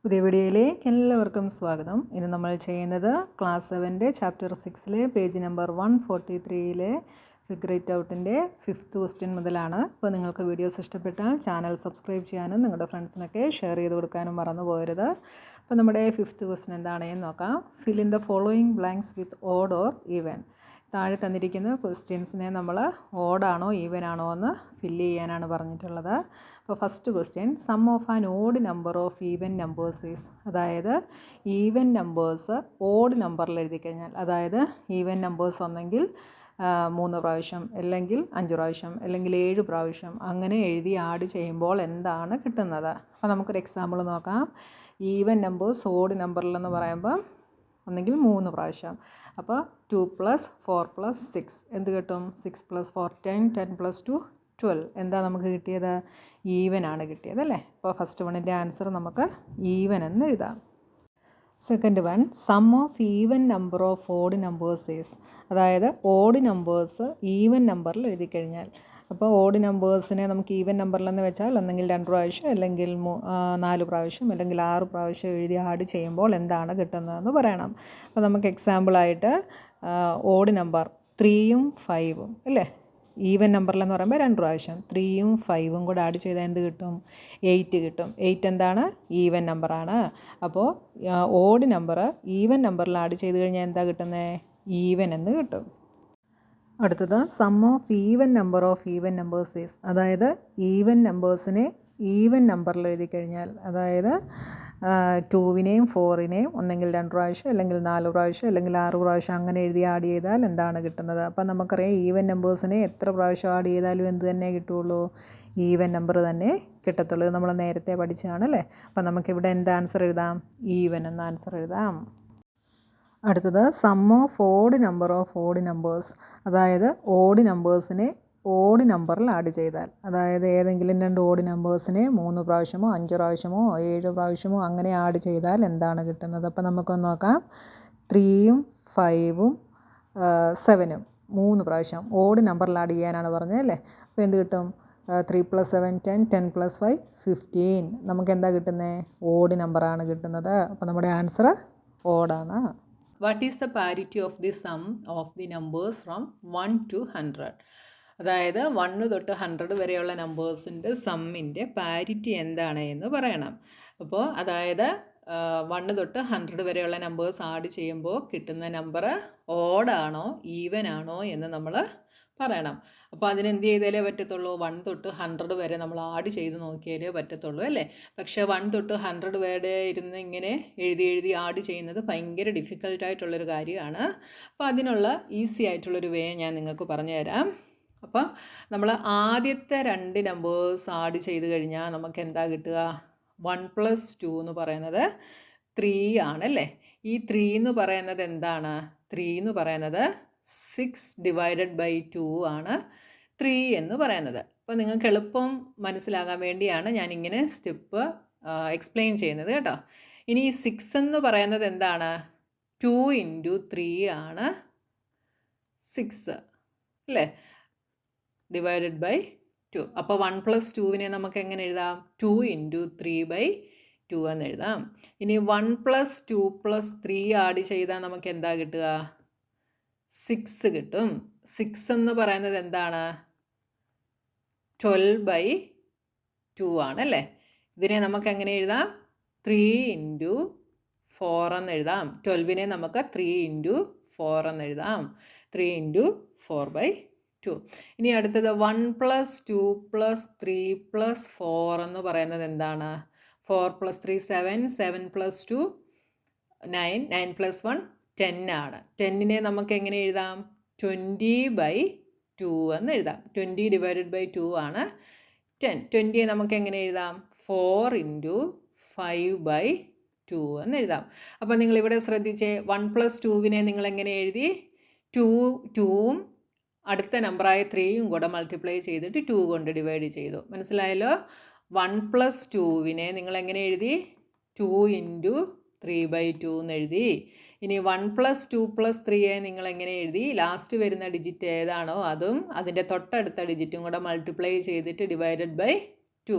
പുതിയ വീഡിയോയിലേക്ക് എല്ലാവർക്കും സ്വാഗതം. ഇന്ന് നമ്മൾ ചെയ്യുന്നത് class 7 chapter 6 page number 143 figure it ഔട്ടിൻ്റെ 5th ക്വസ്റ്റ്യൻ മുതലാണ്. അപ്പോൾ നിങ്ങൾക്ക് വീഡിയോസ് ഇഷ്ടപ്പെട്ടാൽ ചാനൽ സബ്സ്ക്രൈബ് ചെയ്യാനും നിങ്ങളുടെ ഫ്രണ്ട്സിനൊക്കെ ഷെയർ ചെയ്ത് കൊടുക്കാനും മറന്നു പോകരുത്. അപ്പോൾ നമ്മുടെ 5th ക്വസ്റ്റ്യൻ എന്താണെന്ന് നോക്കാം. Fill in the following blanks with odd or even. താഴെ തന്നിരിക്കുന്ന ക്വസ്റ്റ്യൻസിനെ നമ്മൾ ഓഡാണോ ഈവൻ ആണോ എന്ന് ഫില്ല് ചെയ്യാനാണ് പറഞ്ഞിട്ടുള്ളത്. അപ്പോൾ first question, sum of an odd number of even numbers is. അതായത് ഈവൻ നമ്പേഴ്സ് ഓഡ് നമ്പറിൽ എഴുതി കഴിഞ്ഞാൽ, അതായത് ഈവൻ നമ്പേഴ്സ് ഒന്നെങ്കിൽ 3 പ്രാവശ്യം, അല്ലെങ്കിൽ 5 പ്രാവശ്യം, അല്ലെങ്കിൽ 7 പ്രാവശ്യം അങ്ങനെ എഴുതി ആഡ് ചെയ്യുമ്പോൾ എന്താണ് കിട്ടുന്നത്. അപ്പോൾ നമുക്കൊരു എക്സാമ്പിൾ നോക്കാം. ഈവൻ നമ്പേഴ്സ് ഓഡ് നമ്പറിലെന്ന് പറയുമ്പോൾ ഒന്നെങ്കിൽ 3 പ്രാവശ്യം. അപ്പോൾ 2 + 4 + 6 എന്ത് കിട്ടും? 6 + 4 10, 10 + 2 12. എന്താ നമുക്ക് കിട്ടിയത്? ഈവൻ ആണ് കിട്ടിയത് അല്ലേ. അപ്പോൾ ഫസ്റ്റ് വണ്ണിൻ്റെ ആൻസർ നമുക്ക് ഈവൻ എന്ന് എഴുതാം. Second one, sum of even number of odd numbers is. അതായത് ഓഡ് നമ്പേഴ്സ് ഈവൻ നമ്പറിൽ എഴുതി കഴിഞ്ഞാൽ, അപ്പോൾ ഓഡ് നമ്പേഴ്സിനെ നമുക്ക് ഈവൻ നമ്പറിലെന്ന് വെച്ചാൽ ഒന്നെങ്കിൽ 2 പ്രാവശ്യം, അല്ലെങ്കിൽ 4 പ്രാവശ്യം, അല്ലെങ്കിൽ 6 പ്രാവശ്യം എഴുതി ആഡ് ചെയ്യുമ്പോൾ എന്താണ് കിട്ടുന്നതെന്ന് പറയണം. അപ്പോൾ നമുക്ക് എക്സാമ്പിളായിട്ട് ഓഡ് നമ്പർ 3ഉം 5ഉം അല്ലേ. ഈവൻ നമ്പറിലെന്ന് പറയുമ്പോൾ 2 പ്രാവശ്യം, 3ഉം 5ഉം കൂടെ ആഡ് ചെയ്താൽ എന്ത് കിട്ടും? 8 കിട്ടും. 8 എന്താണ്? ഈവൻ നമ്പറാണ്. അപ്പോൾ ഓഡ് നമ്പർ ഈവൻ നമ്പറിൽ ആഡ് ചെയ്ത് കഴിഞ്ഞാൽ എന്താ കിട്ടുന്നത്? ഈവൻ എന്ന് കിട്ടും. അടുത്തത് sum of even number of even numbers is. അതായത് ഈവൻ നമ്പേഴ്സിനെ ഈവൻ നമ്പറിൽ എഴുതി കഴിഞ്ഞാൽ, അതായത് 2വിനെയും 4നെയും ഒന്നെങ്കിൽ 2 പ്രാവശ്യം, അല്ലെങ്കിൽ 4 പ്രാവശ്യം, അല്ലെങ്കിൽ 6 പ്രാവശ്യം അങ്ങനെ എഴുതി ആഡ് ചെയ്താൽ എന്താണ് കിട്ടുന്നത്. അപ്പം നമുക്കറിയാം ഈവൻ നമ്പേഴ്സിനെ എത്ര പ്രാവശ്യം ആഡ് ചെയ്താലും എന്ത് തന്നെ കിട്ടുള്ളൂ? ഈവൻ നമ്പർ തന്നെ കിട്ടത്തുള്ളൂ. ഇത് നമ്മൾ നേരത്തെ പഠിച്ചതാണല്ലേ. അപ്പം നമുക്കിവിടെ എന്ത് ആൻസർ എഴുതാം? ഈവൻ എന്ന ആൻസർ എഴുതാം. അടുത്തത് sum of odd number of odd numbers. അതായത് ഓഡ് നമ്പേഴ്സിനെ ഓഡ് നമ്പറിൽ ആഡ് ചെയ്താൽ, അതായത് ഏതെങ്കിലും 2 ഓഡ് നമ്പേഴ്സിനെ 3 പ്രാവശ്യമോ 5 പ്രാവശ്യമോ 7 പ്രാവശ്യമോ അങ്ങനെ ആഡ് ചെയ്താൽ എന്താണ് കിട്ടുന്നത്. അപ്പോൾ നമുക്കൊന്ന് നോക്കാം. 3ഉം 5ഉം 7ഉം 3 പ്രാവശ്യം ഓഡ് നമ്പറിൽ ആഡ് ചെയ്യാനാണ് പറഞ്ഞത് അല്ലേ. അപ്പോൾ എന്ത് കിട്ടും? 3 + 7 10, 10 + 5 15. നമുക്ക് എന്താ കിട്ടുന്നത്? ഓഡ് നമ്പറാണ് കിട്ടുന്നത്. അപ്പോൾ നമ്മുടെ ആൻസർ ഓഡാണ്. What is the parity of the sum of the numbers from 1 to 100. അതായത് 1 തൊട്ട് 100 വരെയുള്ള നമ്പേഴ്സിൻ്റെ സമ്മിൻ്റെ പാരിറ്റി എന്താണ് എന്ന് പറയണം. അപ്പോൾ അതായത് 1 തൊട്ട് 100 വരെയുള്ള നമ്പേഴ്സ് ആഡ് ചെയ്യുമ്പോൾ കിട്ടുന്ന നമ്പർ ഓഡാണോ ഈവൻ ആണോ എന്ന് നമ്മൾ പറയണം. അപ്പോൾ അതിനെന്ത് ചെയ്താലേ പറ്റത്തുള്ളൂ? 1 തൊട്ട് 100 വരെ നമ്മൾ ആഡ് ചെയ്ത് നോക്കിയാലേ പറ്റത്തുള്ളൂ അല്ലേ. പക്ഷേ 1 തൊട്ട് 100 വരെ ഇരുന്ന് ഇങ്ങനെ എഴുതി ആഡ് ചെയ്യുന്നത് ഭയങ്കര ഡിഫിക്കൽട്ടായിട്ടുള്ളൊരു കാര്യമാണ്. അപ്പോൾ അതിനുള്ള ഈസി ആയിട്ടുള്ളൊരു വേ ഞാൻ നിങ്ങൾക്ക് പറഞ്ഞു തരാം. അപ്പം നമ്മൾ ആദ്യത്തെ 2 നമ്പേഴ്സ് ആഡ് ചെയ്ത് കഴിഞ്ഞാൽ നമുക്ക് എന്താ കിട്ടുക? 1 + 2 എന്ന് പറയുന്നത് 3 ആണല്ലേ. ഈ 3 എന്ന് പറയുന്നത് എന്താണ്? 3 എന്ന് പറയുന്നത് 6 / 2 ആണ് 3 എന്ന് പറയുന്നത്. അപ്പോൾ നിങ്ങൾക്ക് എളുപ്പം മനസ്സിലാകാൻ വേണ്ടിയാണ് ഞാനിങ്ങനെ സ്റ്റെപ്പ് എക്സ്പ്ലെയിൻ ചെയ്യുന്നത് കേട്ടോ. ഇനി ഈ 6 എന്ന് പറയുന്നത് എന്താണ്? 2 × 3 ആണ് 6 അല്ലേ, /2. അപ്പോൾ 1 + 2വിനെ നമുക്ക് എങ്ങനെ എഴുതാം? 2 × 3/2 എന്ന് എഴുതാം. ഇനി 1 + 2 + 3 ആഡ് ചെയ്താൽ നമുക്ക് എന്താ കിട്ടുക? 6 കിട്ടും. 6 എന്ന് പറയുന്നത് എന്താണ്? 12/2 ആണല്ലേ. ഇതിനെ നമുക്ക് എങ്ങനെ എഴുതാം? 3 × 4 എന്ന് എഴുതാം. 12വിനെ നമുക്ക് 3 × 4 എന്ന് എഴുതാം. 3 × 4/2. ഇനി അടുത്തത് 1 + 2 + 3 + 4 എന്ന് പറയുന്നത് എന്താണ്? 4 + 3 7, 7 + 2 9, 9 + 1 10 ആണ്. 10നെ നമുക്ക് എങ്ങനെ എഴുതാം? 20/2 എന്ന് എഴുതാം. 20 / 2 ആണ് 10. 20യെ നമുക്ക് എങ്ങനെ എഴുതാം? 4 × 5/2 എന്ന് എഴുതാം. അപ്പോൾ നിങ്ങളിവിടെ ശ്രദ്ധിച്ചേ, 1 + 2വിനെ നിങ്ങൾ എങ്ങനെ എഴുതി? 2ഉം അടുത്ത നമ്പറായ 3യും കൂടെ മൾട്ടിപ്ലൈ ചെയ്തിട്ട് 2 കൊണ്ട് ഡിവൈഡ് ചെയ്തു. മനസ്സിലായല്ലോ? 1 + 2വിനെ നിങ്ങൾ എങ്ങനെ എഴുതി? 2 × 3/2 എന്ന് എഴുതി. ഇനി 1 + 2 + 3യെ നിങ്ങൾ എങ്ങനെ എഴുതി? ലാസ്റ്റ് വരുന്ന ഡിജിറ്റ് ഏതാണോ അതും അതിൻ്റെ തൊട്ടടുത്ത ഡിജിറ്റും കൂടെ മൾട്ടിപ്ലൈ ചെയ്തിട്ട് 2.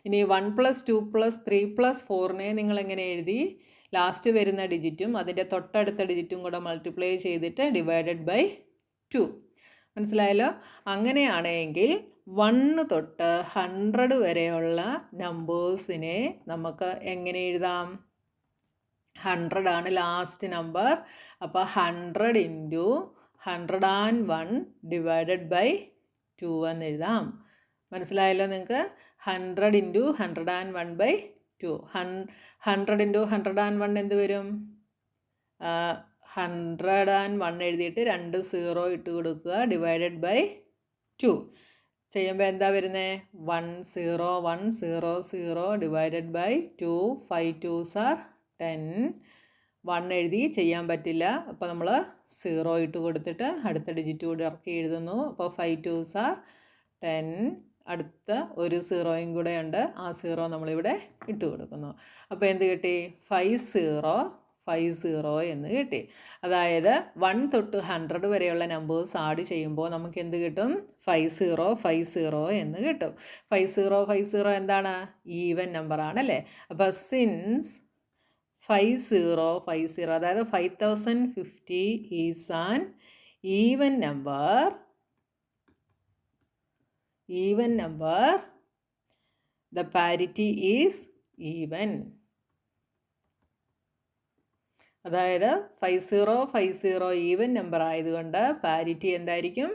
ഇനി 1 + 2 + 3 + 4നെ നിങ്ങൾ എങ്ങനെ എഴുതി? ലാസ്റ്റ് വരുന്ന ഡിജിറ്റും അതിൻ്റെ തൊട്ടടുത്ത ഡിജിറ്റും കൂടെ മൾട്ടിപ്ലൈ ചെയ്തിട്ട് ഡിവൈഡഡ് ബൈ 2. മനസ്സിലായല്ലോ? അങ്ങനെയാണെങ്കിൽ 1 തൊട്ട് 100 വരെയുള്ള നമ്പേഴ്സിനെ നമുക്ക് എങ്ങനെ എഴുതാം? 100 ആണ് ലാസ്റ്റ് നമ്പർ. അപ്പോൾ 100 × 101 ഡിവൈഡഡ് ബൈ 2 എന്ന് എഴുതാം. മനസ്സിലായല്ലോ നിങ്ങൾക്ക്? 100 × 101 ബൈ 2. 100 × 101 എന്ത് വരും? 101 എഴുതിയിട്ട് 2 0 ഇട്ട് കൊടുക്കുക ഡിവൈഡഡ് ബൈ 2. ചെയ്യുമ്പോൾ എന്താ വരുന്നത്? 10100 ഡിവൈഡഡ് ബൈ 2. 5 2s are 10. 1 എഴുതി ചെയ്യാൻ പറ്റില്ല. അപ്പോൾ നമ്മൾ 0 ഇട്ട് കൊടുത്തിട്ട് അടുത്ത ഡിജിറ്റ് കൂടി ഇറക്കി എഴുതുന്നു. അപ്പോൾ 5 2s are 10. അടുത്ത ഒരു 0യും കൂടെ ഉണ്ട്. ആ 0 നമ്മളിവിടെ ഇട്ട് കൊടുക്കുന്നു. അപ്പോൾ എന്ത് കിട്ടി? 5050 എന്ന് കിട്ടി. അതായത് 1 തൊട്ട് 100 വരെയുള്ള നമ്പേഴ്സ് ആഡ് ചെയ്യുമ്പോൾ നമുക്ക് എന്ത് കിട്ടും? 5050 എന്ന് കിട്ടും. 5050 എന്താണ്? ഈവൻ നമ്പർ ആണല്ലേ? അപ്പോൾ സിൻസ് 5050 അതായത് 5050 is an even number, the parity is even. അതായത് 5050 ഈവൻ നമ്പർ ആയതുകൊണ്ട് പാരിറ്റി എന്തായിരിക്കും?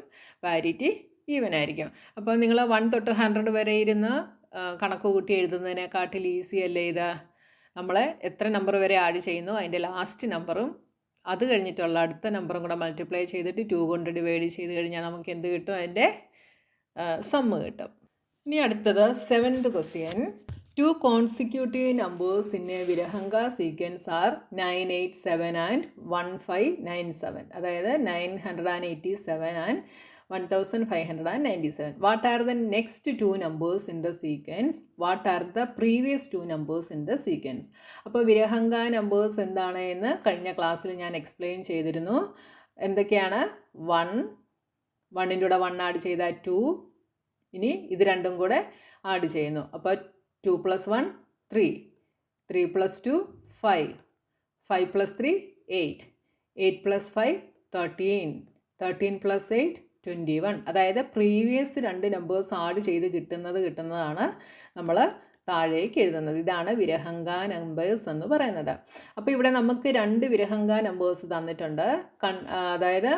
പാരിറ്റി ഈവൻ ആയിരിക്കും. അപ്പോൾ നിങ്ങൾ 1 തൊട്ട് 100 വരെ ഇരുന്ന് കണക്ക് കൂട്ടി എഴുതുന്നതിനെക്കാട്ടിൽ ഈസി അല്ലേ ഇത്? നമ്മൾ എത്ര നമ്പർ വരെ ആഡ് ചെയ്യുന്നു അതിൻ്റെ ലാസ്റ്റ് നമ്പറും അത് കഴിഞ്ഞിട്ടുള്ള അടുത്ത നമ്പറും കൂടെ മൾട്ടിപ്ലൈ ചെയ്തിട്ട് 2 കൊണ്ട് ഡിവൈഡ് ചെയ്ത് കഴിഞ്ഞാൽ നമുക്ക് എന്ത് കിട്ടും? അതിൻ്റെ സമ്മ് കിട്ടും. ഇനി അടുത്തത് 7th question. 2 consecutive numbers in a Virahanga sequence are 987 and 1597. അതായത് 987 and 1597. What are the next 2 numbers in the sequence? What are the previous 2 numbers in the sequence? അപ്പോൾ വിരഹങ്ക നമ്പേഴ്സ് എന്താണ് എന്ന് കഴിഞ്ഞ ക്ലാസ്സിൽ ഞാൻ എക്സ്പ്ലെയിൻ ചെയ്തിരുന്നു. എന്തൊക്കെയാണ്? 1ൻ്റെ കൂടെ 1 ആഡ് ചെയ്താൽ 2. ഇനി ഇത് രണ്ടും കൂടെ ആഡ് ചെയ്യുന്നു. അപ്പോൾ 2 + 1 3, 3 + 2 5, 5 + 3 8, 8 + 5 13, 13 + 8 21. അതായത് പ്രീവിയസ് 2 നമ്പേഴ്സ് ആഡ് ചെയ്ത് കിട്ടുന്നതാണ് നമ്മൾ താഴേക്ക് എഴുതുന്നത്. ഇതാണ് വിരഹങ്ക നമ്പേഴ്സ് എന്ന് പറയുന്നത്. അപ്പോൾ ഇവിടെ നമുക്ക് 2 വിരഹങ്ക നമ്പേഴ്സ് തന്നിട്ടുണ്ട്. അതായത്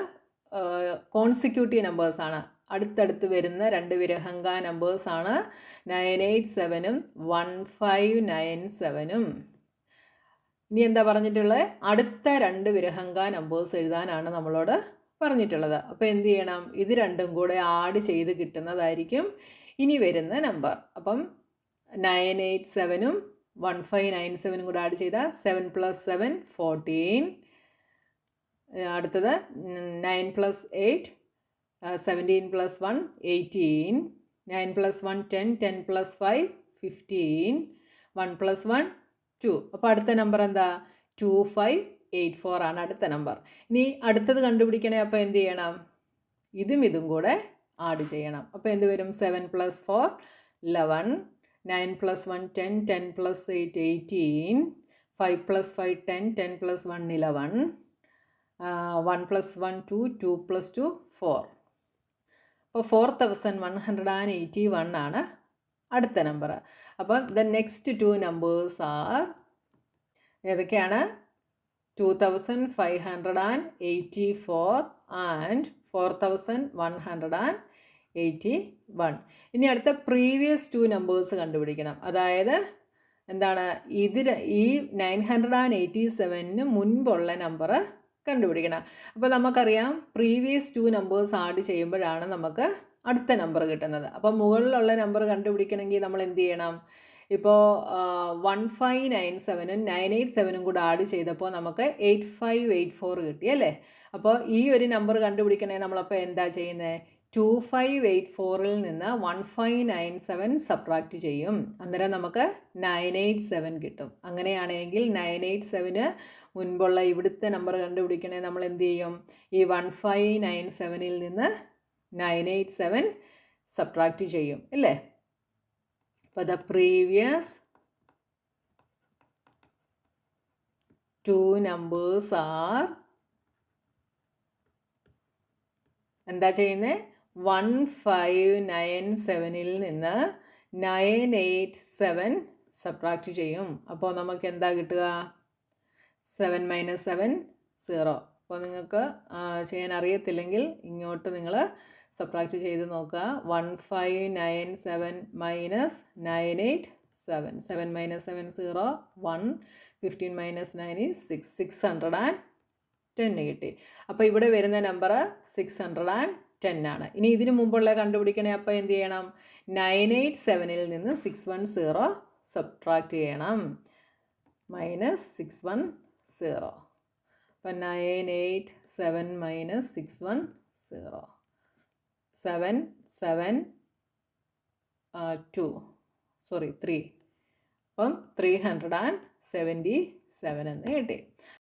കോൺസിക്യൂട്ടീവ് നമ്പേഴ്സാണ്, അടുത്തടുത്ത് വരുന്ന 2 വിരഹങ്ക നമ്പേഴ്സാണ് 987 1597. ഇനി എന്താ പറഞ്ഞിട്ടുള്ളത്? അടുത്ത 2 വിരഹങ്ക നമ്പേഴ്സ് എഴുതാനാണ് നമ്മളോട് പറഞ്ഞിട്ടുള്ളത്. അപ്പോൾ എന്ത് ചെയ്യണം? ഇത് രണ്ടും കൂടെ ആഡ് ചെയ്ത് കിട്ടുന്നതായിരിക്കും ഇനി വരുന്ന നമ്പർ. അപ്പം 987 1597 കൂടെ ആഡ് ചെയ്താൽ 7 + 7 14. അടുത്തത് 9 + 8 17 + 1 18, 9 + 1 10, 10 + 5 15, 1 + 1 2. അപ്പോൾ അടുത്ത നമ്പർ എന്താ? 2584 ആണ് അടുത്ത നമ്പർ. ഇനി അടുത്തത് കണ്ടുപിടിക്കണേ. അപ്പോൾ എന്ത് ചെയ്യണം? ഇതും കൂടെ ആഡ് ചെയ്യണം. അപ്പോൾ എന്ത് വരും? 7 + 4 11, 9 + 1 10, 10 + 8 18, 5 + 5 10, 10 + 1 11, 1 + 1 2, 2 + 2 4. അപ്പോൾ 4181 ആണ് അടുത്ത നമ്പർ. അപ്പോൾ ദ നെക്സ്റ്റ് 2 നമ്പേഴ്സ് ആർ ഏതൊക്കെയാണ്? 2584 ആൻഡ് 4181. ഇനി അടുത്ത പ്രീവിയസ് 2 നമ്പേഴ്സ് കണ്ടുപിടിക്കണം. അതായത് എന്താണ്? ഈ 987 മുൻപുള്ള നമ്പർ കണ്ടുപിടിക്കണം. അപ്പോൾ നമുക്കറിയാം പ്രീവിയസ് 2 നമ്പേഴ്സ് ആഡ് ചെയ്യുമ്പോഴാണ് നമുക്ക് അടുത്ത നമ്പർ കിട്ടുന്നത്. അപ്പോൾ മുകളിലുള്ള നമ്പർ കണ്ടുപിടിക്കണമെങ്കിൽ നമ്മൾ എന്ത് ചെയ്യണം? ഇപ്പോൾ 1597 987 കൂടെ ആഡ് ചെയ്തപ്പോൾ നമുക്ക് 8584 കിട്ടി അല്ലേ? അപ്പോൾ ഈ ഒരു നമ്പർ കണ്ടുപിടിക്കണേ നമ്മളപ്പോൾ എന്താ ചെയ്യുന്നത്? 2584 നിന്ന് 1597 സബ്ട്രാക്റ്റ് ചെയ്യും. അന്നേരം നമുക്ക് 987 കിട്ടും. അങ്ങനെയാണെങ്കിൽ 987 മുൻപുള്ള ഇവിടുത്തെ നമ്പർ കണ്ടുപിടിക്കണേ നമ്മൾ എന്ത് ചെയ്യും? ഈ 1597 നിന്ന് 987 സബ്ട്രാക്റ്റ് ചെയ്യും അല്ലേ? അപ്പോൾ the previous two numbers are എന്താ ചെയ്യുന്നത്? 1597ൽ നിന്ന് 987 സബ്ട്രാക്റ്റ് ചെയ്യും. അപ്പോൾ നമുക്ക് എന്താ കിട്ടുക? 7 - 7 0. അപ്പോൾ നിങ്ങൾക്ക് ചെയ്യാൻ അറിയത്തില്ലെങ്കിൽ ഇങ്ങോട്ട് നിങ്ങൾ സബ്ട്രാക്റ്റ് ചെയ്ത് നോക്കുക. 1597 - 987. 7 - 7 0. 1. 15 - 9 is 6. 610 കിട്ടി. അപ്പോൾ ഇവിടെ വരുന്ന നമ്പർ 610 ആണ്. ഇനി ഇതിന് മുമ്പുള്ള കണ്ടുപിടിക്കണേ. അപ്പോൾ എന്ത് ചെയ്യണം? 987ൽ നിന്ന് 610 സബ്ട്രാക്റ്റ് ചെയ്യണം. -610. അപ്പം 987 - 610. 7 7 2 3. അപ്പം 377 എന്ന് കിട്ടി.